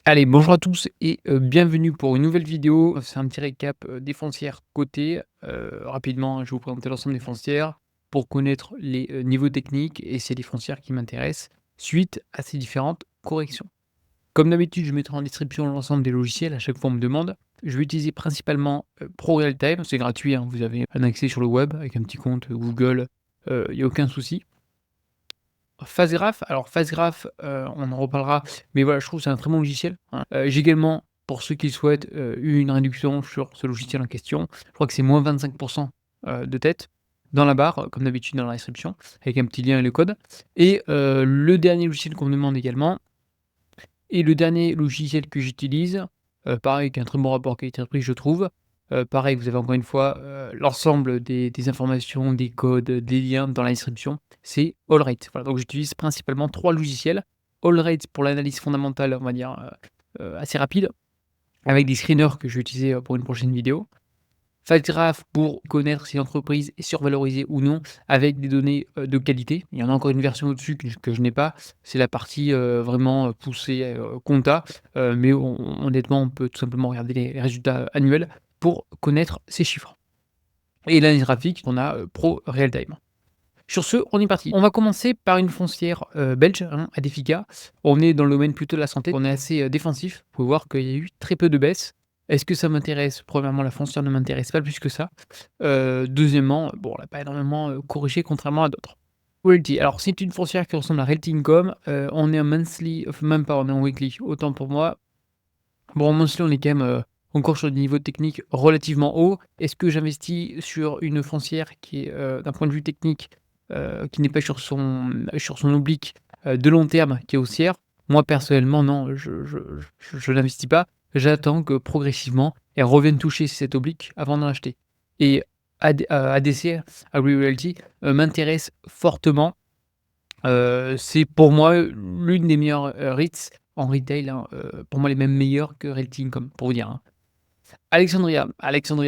Allez, bonjour à tous et bienvenue pour une nouvelle vidéo. C'est un petit récap, des foncières cotées. Rapidement, je vais vous présenter l'ensemble des foncières pour connaître les, niveaux techniques et c'est les foncières qui m'intéressent suite à ces différentes corrections. Comme d'habitude, je mettrai en description l'ensemble des logiciels à chaque fois on me demande. Je vais utiliser principalement, ProRealTime, c'est gratuit, hein, vous avez un accès sur le web avec un petit compte Google, il y a aucun souci. PhaseGraph, alors PhaseGraph, on en reparlera, mais voilà, je trouve que c'est un très bon logiciel, hein. J'ai également, pour ceux qui le souhaitent, eu une réduction sur ce logiciel en question. Je crois que c'est moins 25 de tête, dans la barre, comme d'habitude dans la description, avec un petit lien et le code. Et le dernier logiciel qu'on me demande également et le dernier logiciel que j'utilise, pareil, qui a un très bon rapport qualité-prix, je trouve. Pareil, vous avez encore une fois, l'ensemble des informations, des codes, des liens dans la description, c'est AllRate. Voilà, donc j'utilise principalement 3 logiciels. AllRate pour l'analyse fondamentale, on va dire, assez rapide, avec des screeners que je vais utiliser, pour une prochaine vidéo. FileGraph pour connaître si l'entreprise est survalorisée ou non avec des données, de qualité. Il y en a encore une version au-dessus que je n'ai pas. C'est la partie, vraiment, poussée, compta, mais honnêtement, on peut tout simplement regarder les résultats annuels pour connaître ces chiffres. Et l'analyse graphique, on a, Pro Realtime. Sur ce, on est parti. On va commencer par une foncière, belge, hein, Aedifica. On est dans le domaine plutôt de la santé. On est assez, défensif. Vous pouvez voir qu'il y a eu très peu de baisse. Est-ce que ça m'intéresse? Premièrement, la foncière ne m'intéresse pas plus que ça. Deuxièmement, bon, elle n'a pas énormément, corrigé contrairement à d'autres. Realty, alors c'est une foncière qui ressemble à Realty Income. On est en monthly, enfin même pas, on est en weekly, autant pour moi. Bon, en monthly, on est quand même, encore sur des niveaux techniques relativement hauts. Est-ce que j'investis sur une foncière qui est, d'un point de vue technique, qui n'est pas sur son oblique, de long terme qui est haussière? Moi, personnellement, non, je n'investis pas. J'attends que progressivement, elle revienne toucher cette oblique avant d'en acheter et ADC, Agree Realty, m'intéresse fortement. C'est pour moi l'une des meilleures, REITs en retail, hein, pour moi les mêmes meilleures que Realty Income, pour vous dire, hein. Alexandria,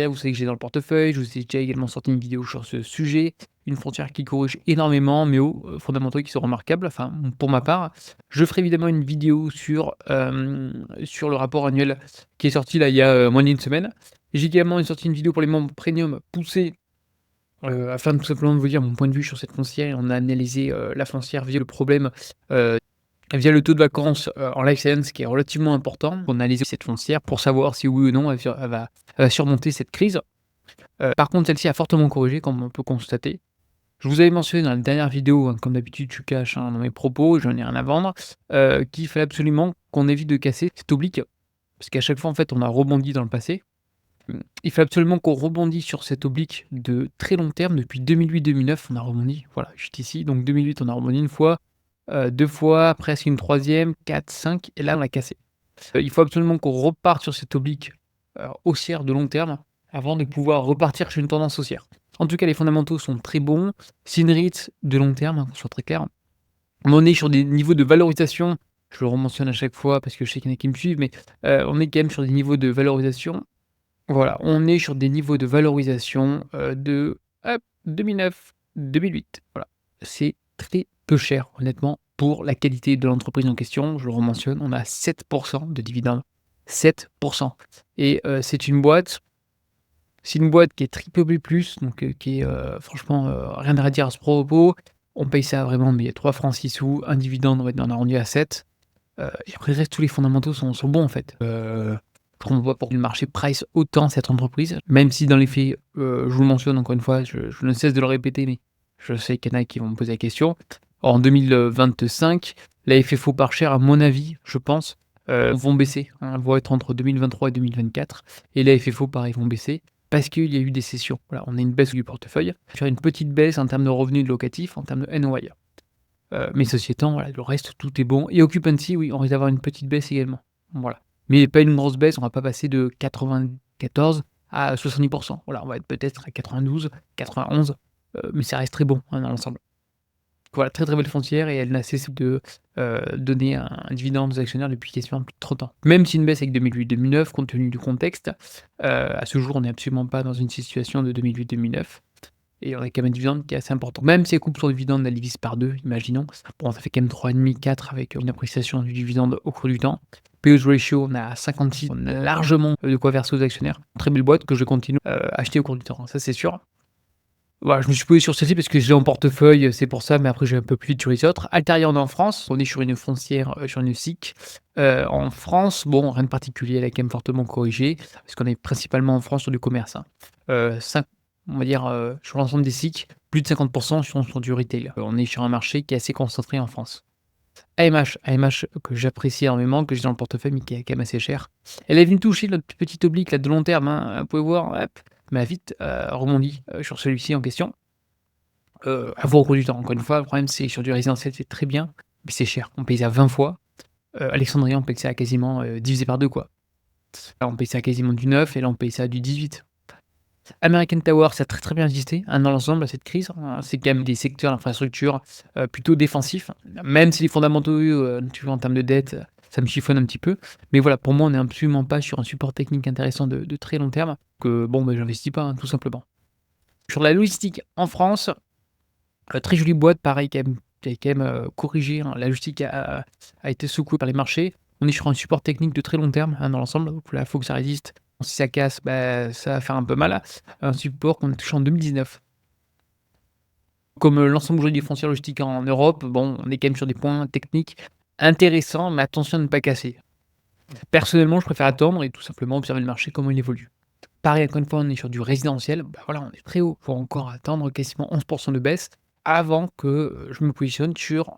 vous savez que j'ai dans le portefeuille, je vous ai déjà également sorti une vidéo sur ce sujet. Une frontière qui corrige énormément, mais aux, fondamentaux qui sont remarquables, enfin, pour ma part. Je ferai évidemment une vidéo sur le rapport annuel qui est sorti là, il y a, moins d'une semaine. J'ai également sorti une vidéo pour les membres premium poussée, afin de tout simplement de vous dire mon point de vue sur cette foncière. On a analysé, la foncière via le problème, via le taux de vacances, en life science qui est relativement important. On a analysé cette foncière pour savoir si oui ou non elle va surmonter cette crise. Par contre, celle-ci a fortement corrigé comme on peut constater. Je vous avais mentionné dans la dernière vidéo, hein, comme d'habitude je cache, hein, dans mes propos, j'en ai rien à vendre, qu'il fallait absolument qu'on évite de casser cette oblique, parce qu'à chaque fois en fait on a rebondi dans le passé. Il fallait absolument qu'on rebondisse sur cette oblique de très long terme. Depuis 2008-2009 on a rebondi, voilà, juste ici, donc 2008 on a rebondi une fois, 2 fois, presque une troisième, 4, 5 et là on a cassé. Il faut absolument qu'on reparte sur cette oblique, haussière de long terme avant de pouvoir repartir sur une tendance haussière. En tout cas, les fondamentaux sont très bons. C'est une REIT de long terme, hein, qu'on soit très clair. On est sur des niveaux de valorisation, je le rementionne à chaque fois parce que je sais qu'il y en a qui me suivent, mais on est quand même sur des niveaux de valorisation, voilà, on est sur des niveaux de valorisation, de hop, 2009-2008. Voilà. C'est très peu cher honnêtement pour la qualité de l'entreprise en question. Je le rementionne, on a 7 de dividendes. 7 et c'est une boîte qui est triple B+, donc qui est, franchement, rien à redire à ce propos. On paye ça vraiment, mais 3 francs 6 sous, un dividende, on va dire on a rendu à 7, et après le reste, tous les fondamentaux sont bons en fait. Je comprends pas pourquoi le marché price autant cette entreprise, même si dans les faits, je vous le mentionne encore une fois, je ne cesse de le répéter, mais je sais qu'il y en a qui vont me poser la question. En 2025, la FFO par share, à mon avis, je pense, vont baisser, hein, vont être entre 2023 et 2024 et la FFO pareil vont baisser parce qu'il y a eu des cessions. Voilà, on a une baisse du portefeuille, faire une petite baisse en termes de revenus locatifs, en termes de NOI. Mais ceci étant, voilà, le reste, tout est bon et occupancy, oui, on risque d'avoir une petite baisse également. Voilà. Mais pas une grosse baisse, on va pas passer de 94 à 70. Voilà, on va être peut-être à 92, 91, mais ça reste très bon, hein, dans l'ensemble. Voilà, très, très belle foncière et elle n'a cessé de, donner un dividende aux actionnaires depuis quasiment plus de 30 ans. Même si une baisse avec 2008-2009 compte tenu du contexte, à ce jour, on n'est absolument pas dans une situation de 2008-2009. et on a quand même un dividende qui est assez important. Même si elle coupe son dividende, elle divise par 2, imaginons. Bon, ça fait quand même 3,5-4 avec une appréciation du dividende au cours du temps. P/E ratio, on est à 56, on a largement de quoi verser aux actionnaires. Très belle boîte que je continue à acheter au cours du temps, ça c'est sûr. Voilà, je me suis posé sur celle-ci parce que je l'ai en portefeuille, c'est pour ça, mais après j'ai un peu plus vite sur les autres. Altériande en France, on est sur une foncière, sur une SIC. En France, bon, rien de particulier, elle a quand même fortement corrigé, parce qu'on est principalement en France sur du commerce, hein. 5 on va dire, sur l'ensemble des SIC, plus de 50 sont sur du retail. On est sur un marché qui est assez concentré en France. AMH que j'apprécie énormément, que j'ai dans le portefeuille, mais qui est quand même assez cher. Elle est venue toucher notre petit oblique là de long terme, hein, vous pouvez voir, hop, mais a vite, rebondi, sur celui-ci en question. À voir au cours du temps. Encore une fois, le problème c'est sur du résidentiel, c'est très bien, mais c'est cher. On paye ça 20 fois. Alexandria, on paye ça à quasiment, divisé par 2 quoi. Là, on paye ça à quasiment du 9 et là, on paye ça à du 18. American Tower, ça a très, très bien résisté, hein, dans l'ensemble à cette crise, hein. C'est quand même des secteurs d'infrastructure, plutôt défensifs, même si les fondamentaux, tu vois, en termes de dette, ça me chiffonne un petit peu. Mais voilà, pour moi, on n'est absolument pas sur un support technique intéressant de très long terme que bon, ben, j'investis pas, hein, tout simplement. Sur la logistique en France, très jolie boîte, pareil qui a quand même, corrigé, hein. La logistique a été secouée par les marchés. On est sur un support technique de très long terme, hein, dans l'ensemble. Donc là, il faut que ça résiste. Si ça casse, bah, ça va faire un peu mal. Un support qu'on a touché en 2019. Comme, l'ensemble aujourd'hui des foncières logistiques en Europe, bon, on est quand même sur des points techniques intéressants, mais attention à ne pas casser. Personnellement, je préfère attendre et tout simplement observer le marché, comment il évolue. Pareil, encore une fois, on est sur du résidentiel, bah, voilà, on est très haut. Faut encore attendre quasiment 11 de baisse avant que, je me positionne sur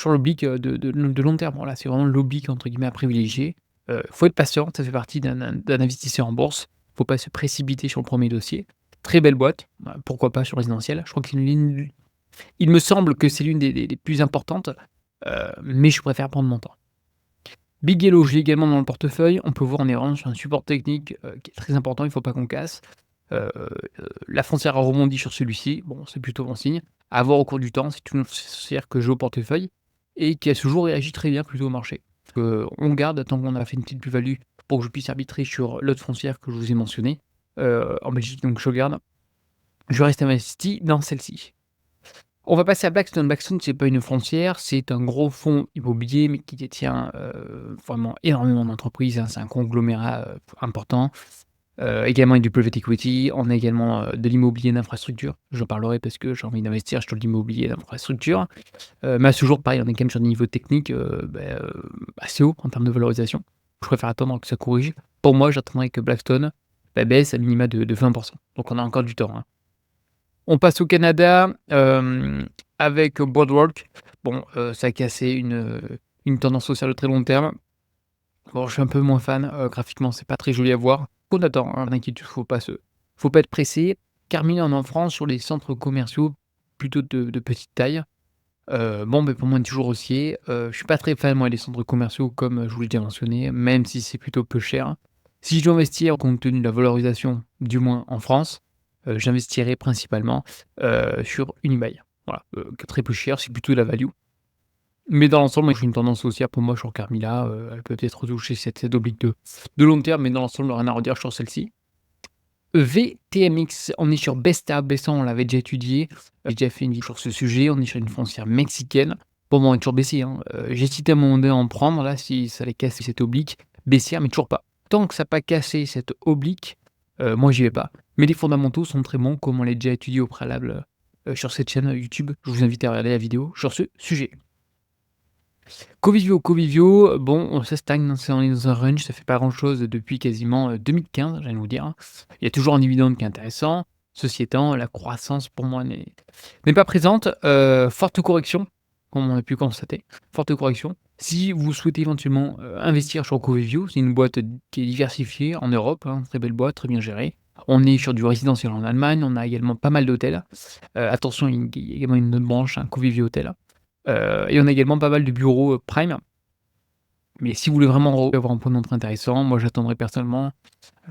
l'oblique, de long terme. Voilà, c'est vraiment l'oblique entre guillemets à privilégier. Faut être patient, ça fait partie d'un investisseur en bourse. Faut pas se précipiter sur le premier dossier. Très belle boîte, bah, pourquoi pas sur résidentiel. Je crois que c'est une ligne il me semble que c'est l'une des plus importantes, mais je préfère prendre mon temps. Big Yellow, je l'ai également dans le portefeuille. On peut voir, on est vraiment sur un support technique, qui est très important, il ne faut pas qu'on casse. Heu, la foncière a rebondi sur celui-ci, bon, c'est plutôt bon signe. À voir au cours du temps, c'est une foncière que j'ai au portefeuille et qui a toujours réagi très bien plutôt au marché. On garde tant qu'on a fait une petite plus-value pour que je puisse arbitrer sur l'autre foncière que je vous ai mentionnée, en Belgique, donc je garde. Je reste investi dans celle-ci. On va passer à Blackstone. Blackstone, c'est pas une foncière, c'est un gros fonds immobilier, mais qui détient, vraiment énormément d'entreprises, hein. C'est un conglomérat, important. Également avec du private equity. On a également, de l'immobilier d'infrastructure. J'en parlerai parce que j'ai envie d'investir sur l'immobilier d'infrastructure. Mais à ce jour, pareil, on est quand même sur des niveaux techniques, assez hauts en termes de valorisation. Je préfère attendre que ça corrige. Pour moi, j'attendrai que Blackstone, baisse à minima de 20. Donc on a encore du temps, hein. On passe au Canada, avec Boardwalk. Bon, ça a cassé une tendance haussière de très long terme. Bon, je suis un peu moins fan, graphiquement, c'est pas très joli à voir. On attend, hein, d'inquiétude, faut pas être pressé. Carmila, en France, sur les centres commerciaux, plutôt de petite taille. Bon, beh, pour moi, on est toujours haussier. Je suis pas très fan, moi, des centres commerciaux, comme, je vous l'ai déjà mentionné, même si c'est plutôt peu cher. Si je dois investir, compte tenu de la valorisation, du moins en France, j'investirai principalement, sur Unibail. Voilà, qui est très peu cher, c'est plutôt de la value. Mais dans l'ensemble, moi, j'ai une tendance haussière pour moi sur Carmila, elle peut peut-être retoucher cette oblique de long terme, mais dans l'ensemble, rien à redire sur celle-ci. VTMX, on est sur Besta. Besta, on l'avait déjà étudié, j'ai déjà fait une vidéo sur ce sujet, on est sur une foncière mexicaine. Pour moi, on est toujours baissier, hein, j'ai hésité à un moment donné à en prendre là, si ça allait casser cette oblique baissière, mais toujours pas. Tant que ça n'a pas cassé cette oblique, moi j'y vais pas. Mais les fondamentaux sont très bons, comme on l'a déjà étudié au préalable, sur cette chaîne YouTube. Je vous invite à regarder la vidéo sur ce sujet. Covivio, bon, ça stagne, c'est on est dans un range, ça fait pas grand-chose depuis quasiment, 2015, j'allais vous dire, hein. Il y a toujours un dividende qui est intéressant. Ceci étant, la croissance pour moi n'est pas présente. Forte correction, comme on a pu constater, forte correction. Si vous souhaitez éventuellement, investir sur Covivio, c'est une boîte qui est diversifiée en Europe, hein, très belle boîte, très bien gérée. On est sur du résidentiel en Allemagne, on a également pas mal d'hôtels. Attention, il y a également une autre branche, un Covivio Hôtel. Et on a également pas mal de bureaux, Prime. Mais si vous voulez vraiment avoir un point d'entrée intéressant, moi j'attendrai personnellement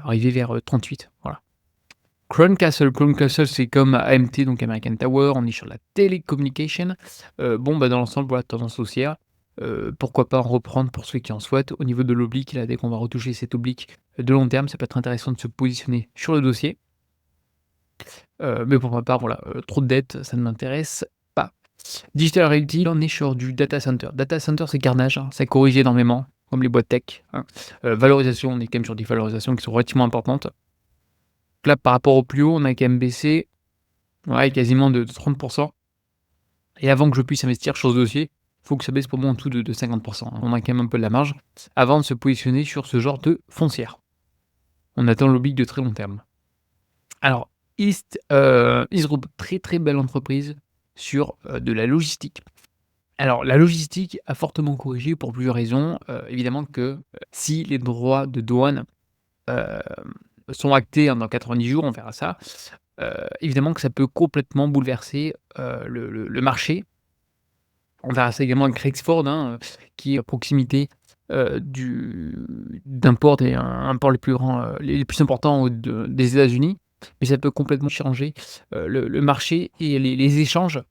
arriver vers, 38, voilà. Crown Castle, c'est comme AMT, donc American Tower, on est sur la télécommunication. Bon, bah, dans l'ensemble, voilà, tendance haussière. Pourquoi pas en reprendre pour ceux qui en souhaitent. Au niveau de l'oblique, là, dès qu'on va retoucher cette oblique de long terme, ça peut être intéressant de se positionner sur le dossier. Mais pour ma part, voilà, trop de dettes, ça ne m'intéresse pas. Digital Realty, là, on est sur du data center. Data center, c'est carnage, hein, ça corrige énormément, comme les boîtes tech, hein. Valorisation, on est quand même sur des valorisations qui sont relativement importantes. Là, par rapport au plus haut, on a quand même baissé, ouais, quasiment de 30. Et avant que je puisse investir sur ce dossier, il faut que ça baisse pour moi en dessous de 50, hein. On a quand même un peu de la marge avant de se positionner sur ce genre de foncière. On attend l'oblique de très long terme. Alors, East Group, très, très belle entreprise sur, de la logistique. Alors la logistique a fortement corrigé pour plusieurs raisons. Évidemment que, si les droits de douane, hem, sont actés, hein, dans 90 jours, on verra ça, évidemment que ça peut complètement bouleverser, le marché. On verra ça également avec Rexford, hein, qui est à proximité, d'un port un port les plus grands, les plus importants des États-Unis. Mais ça peut complètement changer, le marché et les échanges.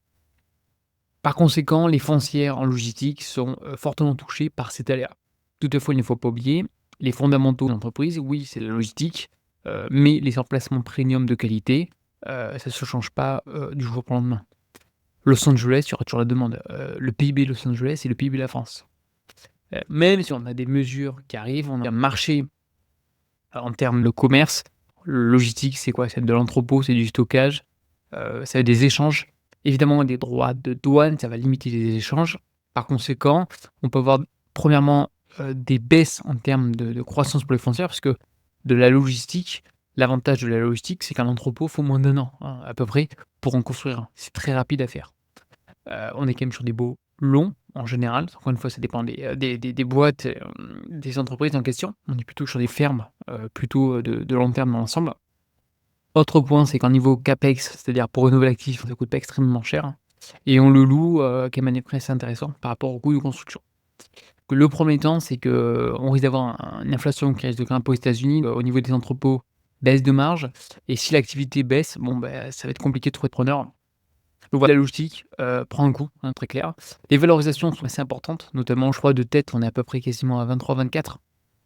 Par conséquent, les foncières en logistique sont, fortement touchées par cet aléa. Toutefois, il ne faut pas oublier les fondamentaux de l'entreprise, oui, c'est la logistique, mais les emplacements premium de qualité, ça ne se change pas, du jour au lendemain. Los Angeles, il y aura toujours la demande, le PIB de Los Angeles et le PIB de la France. Même si on a des mesures qui arrivent, on a un marché, en termes de commerce, logistique, c'est quoi? C'est de l'entrepôt, c'est du stockage, ça va être des échanges. Évidemment, des droits de douane, ça va limiter les échanges. Par conséquent, on peut avoir premièrement, des baisses en termes de croissance pour les foncières parce que de la logistique, l'avantage de la logistique, c'est qu'un entrepôt, faut moins d'1 an, hein, à peu près, pour en construire un. C'est très rapide à faire. On est quand même sur des baux longs, en général. Encore une fois, ça dépend des boîtes, des entreprises en question. On est plutôt sur des fermes, plutôt, de long terme dans l'ensemble. Autre point, c'est qu'en niveau CAPEX, c'est-à-dire pour renouveler l'actif, ça coûte pas extrêmement cher, hein, et on le loue, quand même à des prix assez intéressants par rapport au coût de construction. Le premier temps, c'est qu'on risque d'avoir une inflation qui risque de grimper aux États-Unis, au niveau des entrepôts, baisse de marge, et si l'activité baisse, bon, bah, ça va être compliqué de trouver de preneurs. Donc voilà, la logistique, prend un coup, hein, très clair. Les valorisations sont assez importantes, notamment, je crois, de tête, on est à peu près quasiment à 23-24.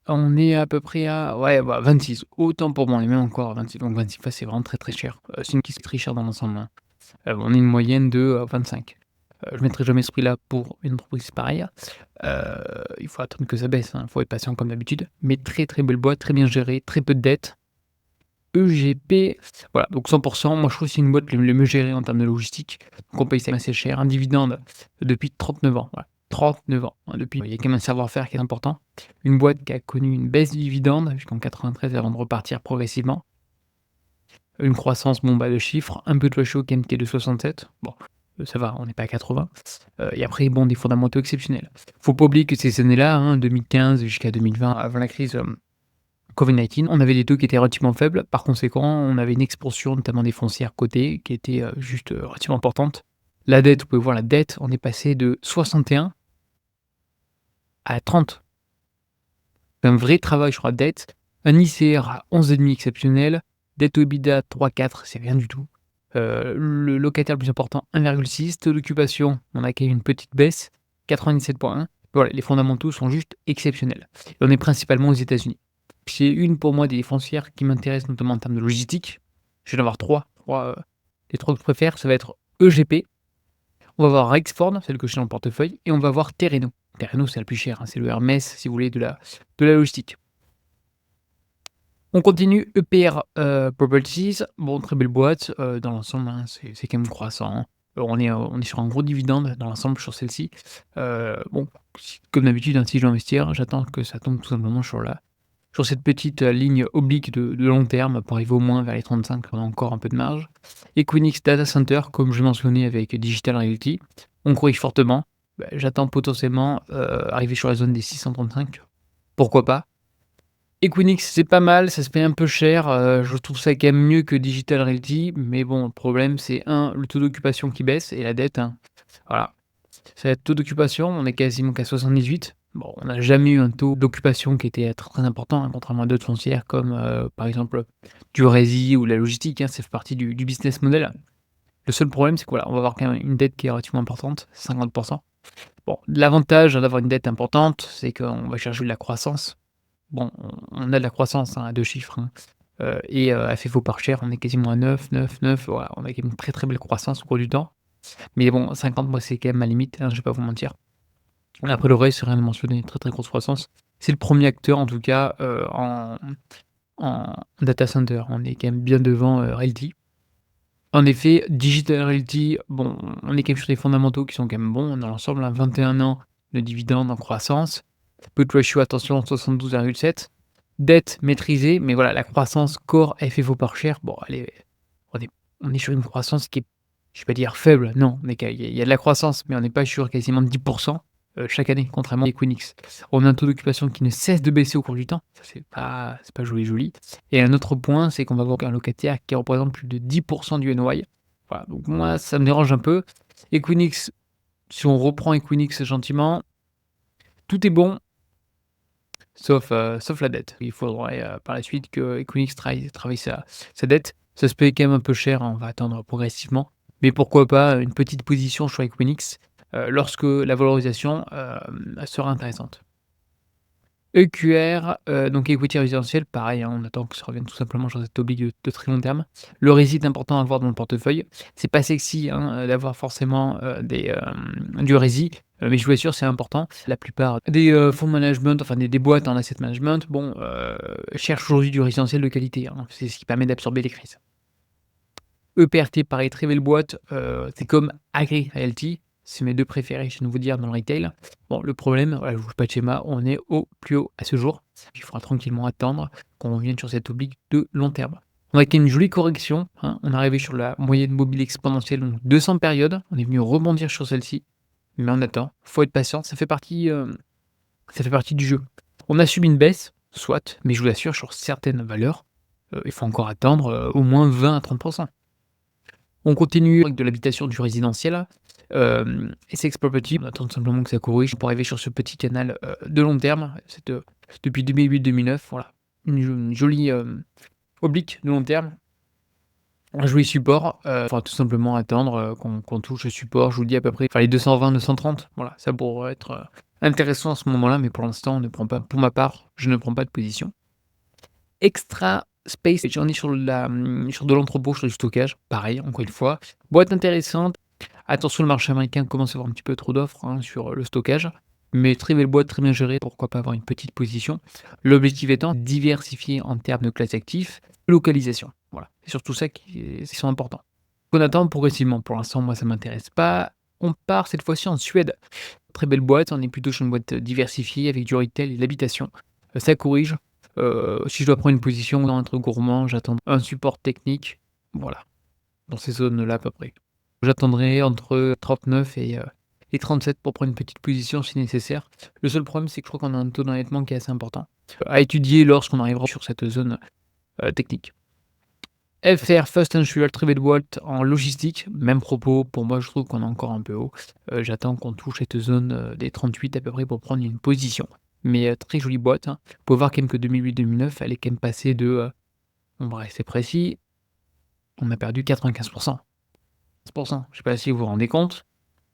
On est à peu près à, ouais, bah, 26, autant pour moi, on est même encore à 26, donc 26 fois, c'est vraiment très, très cher. C'est une qui est très cher dans l'ensemble, hein. On est une moyenne de, 25. Je mettrai jamais ce prix-là pour une entreprise pareille. Il faut attendre que ça baisse, hein, il faut être patient comme d'habitude, mais très, très belle boîte, très bien gérée, très peu de dettes. EGP, voilà, donc 100. Moi, je trouve que c'est une boîte le mieux gérée en termes de logistique, donc on paye ça assez cher. Un dividende depuis 39 ans, voilà, 39 ans, hein, depuis. Il y a quand même un savoir-faire qui est important. Une boîte qui a connu une baisse du dividende jusqu'en 93 avant de repartir progressivement. Une croissance, bon, bah, de chiffres, un peu de ratio qui est de 67. Bon, ça va, on n'est pas à 80. Et après, bon, des fondamentaux exceptionnels. Faut pas oublier que ces années-là, hein, 2015 jusqu'à 2020, avant la crise, Covid-19, on avait des taux qui étaient relativement faibles. Par conséquent, on avait une explosion, notamment des foncières cotées, qui était, juste, relativement importante. La dette, vous pouvez voir la dette, on est passé de 61 à 30. Un vrai travail sur la dette. Un ICR à 11,5 exceptionnel. Dette au EBITDA 3,4, c'est rien du tout. Le locataire le plus important, 1,6. Taux d'occupation, on a quand même une petite baisse, 97,1. Voilà, les fondamentaux sont juste exceptionnels. Et on est principalement aux États-Unis. C'est une pour moi des foncières qui m'intéressent, notamment en termes de logistique. Je vais en avoir 3. Les 3 que je préfère, ça va être EGP, on va voir Rexford, celle que j'ai dans le portefeuille, et on va voir Terreno. Terreno, c'est la plus chère, hein, c'est le Hermès, si vous voulez, de la logistique. On continue, EPR Properties, bon, très belle boîte, dans l'ensemble, hein, c'est quand même croissant, hein. On est sur un gros dividende dans l'ensemble sur celle-ci. Bon, comme d'habitude, hein, si je dois investir, j'attends que ça tombe tout simplement sur cette petite, ligne oblique de long terme pour arriver au moins vers les 35, on a encore un peu de marge. Equinix Data Center, comme je mentionnais avec Digital Realty, on corrige fortement. Bah, j'attends potentiellement, arriver sur la zone des 635, pourquoi pas? Equinix, c'est pas mal, ça se fait un peu cher, je trouve ça quand même mieux que Digital Realty, mais bon, le problème, c'est un, le taux d'occupation qui baisse et la dette, hein. Voilà. C'est le taux d'occupation, on est quasiment qu'à 78. Bon, on n'a jamais eu un taux d'occupation qui était très, très important, hein, contrairement à d'autres foncières comme, par exemple, du rési ou la logistique, hein, ça fait partie du business model. Le seul problème, c'est que voilà, on va avoir quand même une dette qui est relativement importante, 50. Bon, l'avantage d'avoir une dette importante, c'est qu'on va chercher de la croissance. Bon, on a de la croissance, hein, à 2 chiffres, hein. FFO par share, on est quasiment à 9, 9, 9, voilà, on a quand même une très, très belle croissance au cours du temps. Mais bon, 50, moi, c'est quand même ma limite, hein, je vais pas vous mentir. Après le reste, c'est rien de mentionné, très, très grosse croissance. C'est le premier acteur en tout cas, en data center. On est quand même bien devant, Realty. En effet, Digital Realty, bon, on est quand même sur des fondamentaux qui sont quand même bons. Dans l'ensemble, à 21 ans de dividendes en croissance. Put ratio, attention, 72,7. Dette maîtrisée, mais voilà, la croissance core FFO par share, bon, on est on est sur une croissance qui est, je vais pas dire faible, non, on est quand il y a de la croissance, mais on n'est pas sur quasiment 10 chaque année, contrairement à Equinix. On a un taux d'occupation qui ne cesse de baisser au cours du temps, ça c'est pas joli, joli. Et un autre point, c'est qu'on va avoir un locataire qui représente plus de 10 du NOI. Voilà, donc moi, ça me dérange un peu. Equinix, si on reprend Equinix gentiment, tout est bon, sauf la dette. Il faudrait, par la suite que Equinix travaille sa dette. Ça se paye quand même un peu cher, hein, on va attendre progressivement, mais pourquoi pas une petite position sur Equinix, lorsque la valorisation, sera intéressante. EQR, donc equity résidentiel, pareil, hein, on attend que ça revienne tout simplement sur cette oblique de très long terme. Le rési est important à avoir dans le portefeuille. C'est pas sexy, hein, d'avoir forcément, du rési, mais je vous assure, c'est important. La plupart des, fonds de management, enfin des boîtes en asset management, bon, cherchent aujourd'hui du résidentiel de qualité, hein. C'est ce qui permet d'absorber les crises. EPRT, pareil, très belle boîte, c'est comme Agri Realty, c'est mes 2 préférés, je viens de vous dire, dans le retail. Bon, le problème, voilà, je vous fais pas de schéma, on est au plus haut à ce jour. Il faudra tranquillement attendre qu'on revienne sur cette oblique de long terme. On a quand même une jolie correction, hein, on est arrivé sur la moyenne mobile exponentielle, donc 200 périodes, on est venu rebondir sur celle-ci, mais on attend, faut être patient, ça fait partie du jeu. On a subi une baisse, soit, mais je vous assure, sur certaines valeurs, il faut encore attendre, au moins 20 à 30. On continue avec de l'habitation, du résidentiel, Essex Property, on attend tout simplement que ça corrige pour arriver sur ce petit canal, de long terme. Depuis 2008-2009, voilà, une jolie, oblique de long terme, un joli support, faudra tout simplement attendre, qu'on touche le support, je vous le dis à peu près, enfin les 220-230, voilà, ça pourrait être, intéressant à ce moment-là, mais pour l'instant, on ne prend pas, pour ma part, je ne prends pas de position. Extra Space, j'en ai sur de l'entrepôt, sur du stockage, pareil, encore une fois. Boîte intéressante. Attention, le marché américain commence à avoir un petit peu trop d'offres, hein, sur le stockage, mais très belle boîte, très bien gérée, pourquoi pas avoir une petite position. L'objectif étant diversifier en termes de classe actifs, localisation. Voilà, c'est surtout ça qui sont importants. On attend progressivement. Pour l'instant, moi, ça m'intéresse pas. On part cette fois-ci en Suède. Très belle boîte, on est plutôt sur une boîte diversifiée avec du retail et de l'habitation. Ça corrige. Si je dois prendre une position dans un truc gourmand, j'attends un support technique, voilà, dans ces zones-là à peu près. J'attendrai entre 39 et 37 pour prendre une petite position si nécessaire. Le seul problème, c'est que je crois qu'on a un taux d'endettement qui est assez important, à étudier lorsqu'on arrivera sur cette zone, technique. FR, Fast and Fuel, très belle boîte en logistique, même propos, pour moi je trouve qu'on est encore un peu haut. J'attends qu'on touche cette zone, des 38 à peu près pour prendre une position. Mais, très jolie boîte, hein. Vous pouvez voir quand même que 2008-2009, elle est quand même passée de, on va rester précis, on a perdu 95 je sais pas si vous vous rendez compte,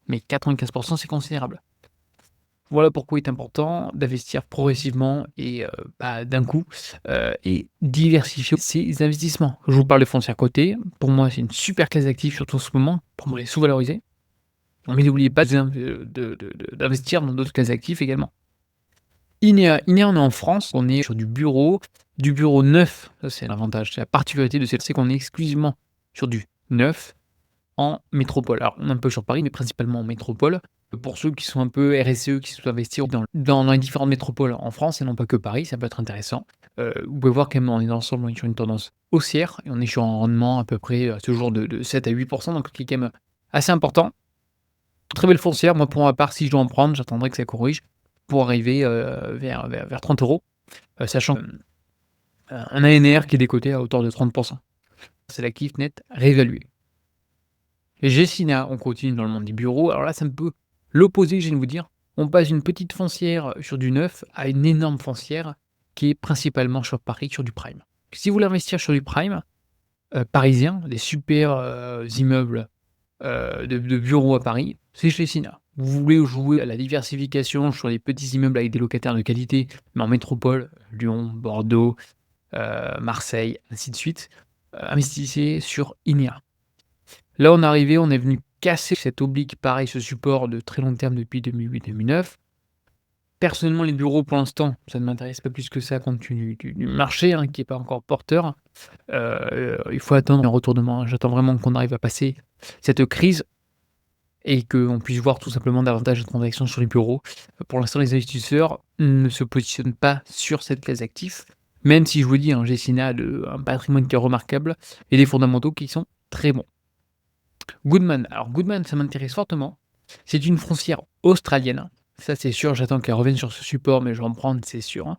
mais 95 c'est considérable. Voilà pourquoi il est important d'investir progressivement et d'un coup, et diversifier ses investissements. Je vous parle de foncière cotée, pour moi c'est une super classe d'actifs, surtout en ce moment, pour moi elle est sous-valorisée. Mais n'oubliez pas d'investir dans d'autres classes d'actifs également. INEA, on est en France, on est sur du bureau neuf, ça c'est l'avantage, c'est la particularité de celle-ci, c'est qu'on est exclusivement sur du neuf en métropole. Alors on est un peu sur Paris, mais principalement en métropole. Pour ceux qui sont un peu RSE, qui souhaitent investir dans les différentes métropoles en France et non pas que Paris, ça peut être intéressant. Vous pouvez voir quand même, on est dans l'ensemble, on est sur une tendance haussière et on est sur un rendement à peu près, à ce jour de 7 à 8 donc qui est quand même assez important. Très belle foncière, moi pour ma part, si je dois en prendre, j'attendrai que ça corrige pour arriver, vers 30 €, sachant un ANR qui est décoté à hauteur de 30. C'est l'actif net réévalué. Et Gecina, on continue dans le monde des bureaux. Alors là, c'est un peu l'opposé, je viens de vous dire. On passe d'une petite foncière sur du neuf à une énorme foncière qui est principalement sur Paris, sur du prime. Si vous voulez investir sur du prime, parisien, des super, immeubles, de bureaux à Paris, c'est Gecina. Vous voulez jouer à la diversification sur les petits immeubles avec des locataires de qualité, mais en métropole, Lyon, Bordeaux, Marseille, ainsi de suite. Investissez sur INEA. Là, on est arrivé, on est venu casser cette oblique, pareil, ce support de très long terme depuis 2008-2009. Personnellement, les bureaux, pour l'instant, ça ne m'intéresse pas plus que ça compte tenu du marché, hein, qui est pas encore porteur. Il faut attendre un retournement, hein. J'attends vraiment qu'on arrive à passer cette crise et qu'on puisse voir tout simplement davantage de transactions sur les bureaux. Pour l'instant, les investisseurs ne se positionnent pas sur cette classe d'actifs, même si je vous dis, hein, Gecina a un patrimoine qui est remarquable et des fondamentaux qui sont très bons. Goodman, alors Goodman, ça m'intéresse fortement. C'est une foncière australienne, ça c'est sûr, j'attends qu'elle revienne sur ce support, mais je vais en prendre, c'est sûr, hein.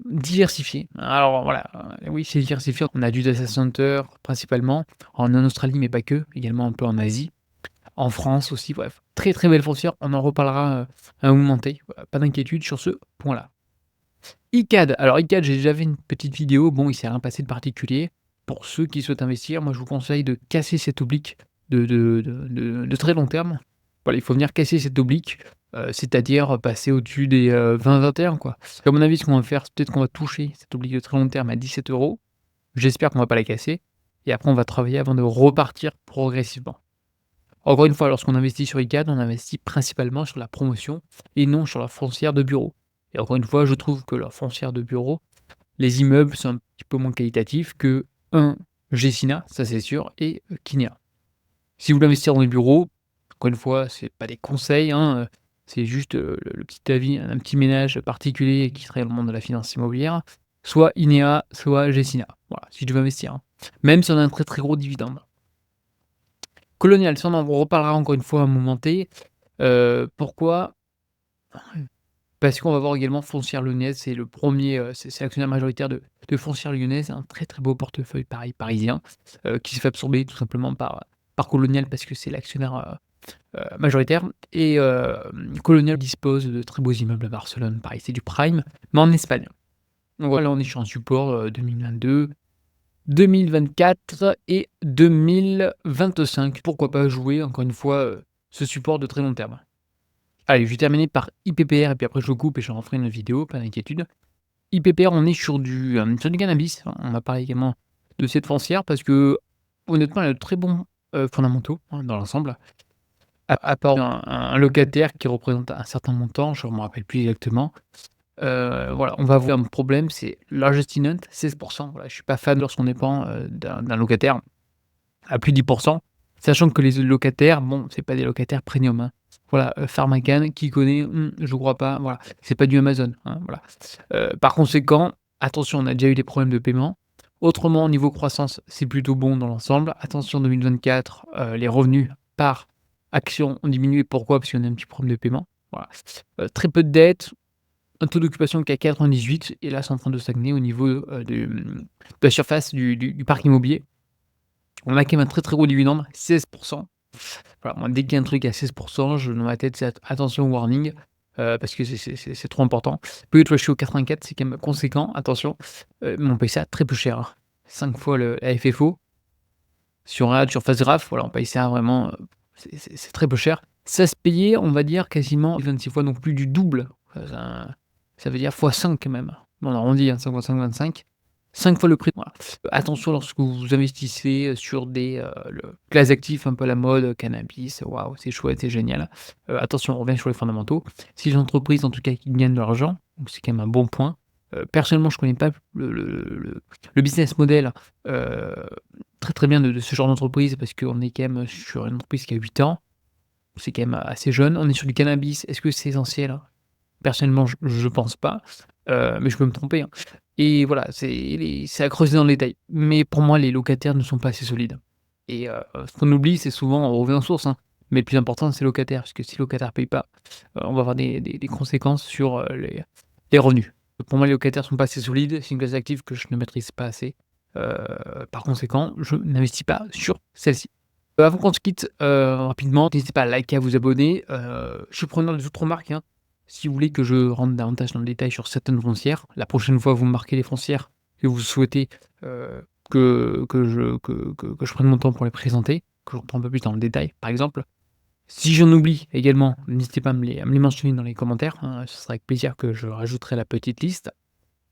Diversifiée. Alors voilà, oui, c'est diversifié. On a du data center principalement en Australie, mais pas que, également un peu en Asie, en France aussi, bref. Très, très belle foncière, on en reparlera, à un moment T, voilà, pas d'inquiétude sur ce point-là. Icad, alors Icad, j'ai déjà fait une petite vidéo, bon, il s'est rien passé de particulier. Pour ceux qui souhaitent investir, moi je vous conseille de casser cette oblique de très long terme. Voilà, il faut venir casser cette oblique, c'est-à-dire passer au-dessus des, 20-21 quoi. À mon avis, ce qu'on va faire, c'est peut-être qu'on va toucher cette oblique de très long terme à 17 €. J'espère qu'on va pas la casser et après on va travailler avant de repartir progressivement. Encore une fois, lorsqu'on investit sur Icad, on investit principalement sur la promotion et non sur la foncière de bureau. Et encore une fois, je trouve que la foncière de bureau, les immeubles sont un petit peu moins qualitatifs que un Gecina, ça c'est sûr, et Kinea. Si vous voulez investir dans les bureaux, encore une fois, c'est pas des conseils, hein, c'est juste, le petit avis, un petit ménage particulier qui serait dans le monde de la finance immobilière, soit INEA, soit Gecina. Voilà, si tu veux investir, hein. Même si on a un très, très gros dividende. Colonial, ça on en reparlera encore une fois à un moment T. Pourquoi? Parce qu'on va voir également Foncière Lyonnaise, c'est le premier, c'est l'actionnaire majoritaire de Foncière Lyonnaise, un très, très beau portefeuille pareil parisien, qui s'est fait absorber tout simplement par Colonial parce que c'est l'actionnaire, majoritaire et Colonial dispose de très beaux immeubles à Barcelone, pareil, c'est du prime, mais en Espagne. Donc voilà, on est sur un support, 2022, 2024 et 2025. Pourquoi pas jouer encore une fois, ce support de très long terme? Allez, je vais terminer par IPPR et puis après je coupe et je referai une vidéo, pas d'inquiétude. IPPR, on est sur du cannabis. On va parler également de cette foncière parce que honnêtement, elle a de très bons, fondamentaux, hein, dans l'ensemble. À part un locataire qui représente un certain montant, je ne me rappelle plus exactement. Voilà, on va avoir un problème, c'est largest tenant, 16. Voilà, je suis pas fan lorsqu'on dépend, d'un locataire à plus de 10, sachant que les locataires, bon, c'est pas des locataires premium, hein. Voilà, Pharmacan, qui connaît? Je crois pas, voilà. C'est pas du Amazon, hein, voilà. Par conséquent, attention, on a déjà eu des problèmes de paiement. Autrement, au niveau croissance, c'est plutôt bon dans l'ensemble. Attention 2024, les revenus par action ont diminué. Pourquoi? Parce qu'on a un petit problème de paiement, voilà. Très peu de dettes, un taux d'occupation qui est à 98 et là, c'est en train de stagner au niveau, de la surface du parc immobilier. On a quand même un très, très gros dividende, 16. Voilà, moi, dès qu'il y a un truc à 16, je dans ma tête, c'est attention warning, parce que c'est trop important. P/E ratio 84, c'est quand même conséquent, attention, mais on paye ça très peu cher, hein. 5 fois la FFO. Si on regarde sur Phase Graph, voilà, on paye ça vraiment, c'est très peu cher. Ça se payait, on va dire, quasiment 26 fois, donc plus du double. Ça veut dire fois 5 quand même. On arrondit, hein, 5 fois 5, 25. 5 fois le prix, voilà. Attention lorsque vous investissez, sur des, classes d'actifs un peu à la mode, cannabis, waouh, c'est chouette, c'est génial. Attention, on revient sur les fondamentaux. Si les entreprises, en tout cas, qui gagnent de l'argent, donc c'est quand même un bon point. Personnellement, je connais pas le business model, heu, très, très bien de ce genre d'entreprise parce qu'on est quand même sur une entreprise qui a 8 ans. C'est quand même assez jeune. On est sur du cannabis. Est-ce que c'est essentiel? Personnellement, je pense pas, mais je peux me tromper, hein, et voilà, c'est à creuser dans le détail. Mais pour moi, les locataires ne sont pas assez solides et ce qu'on oublie, c'est souvent on revient aux sources, hein, mais le plus important, c'est le locataire, parce que si le locataire ne paye pas, on va avoir des conséquences sur, les revenus. Pour moi, les locataires sont pas assez solides, c'est une classe d'actifs que je ne maîtrise pas assez, heu, par conséquent, je n'investis pas sur celle-ci. Avant qu'on se quitte, rapidement, n'hésitez pas à liker, à vous abonner, je suis preneur de toute remarque, hein. Si vous voulez que je rentre davantage dans le détail sur certaines foncières, la prochaine fois vous me marquez les foncières que vous souhaitez, que je prenne mon temps pour les présenter, que je rentre un peu plus dans le détail, par exemple. Si j'en oublie également, n'hésitez pas à me les mentionner dans les commentaires, hein, ce sera avec plaisir que je rajouterai la petite liste.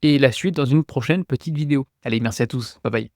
et la suite dans une prochaine petite vidéo. Allez, merci à tous. Bye bye.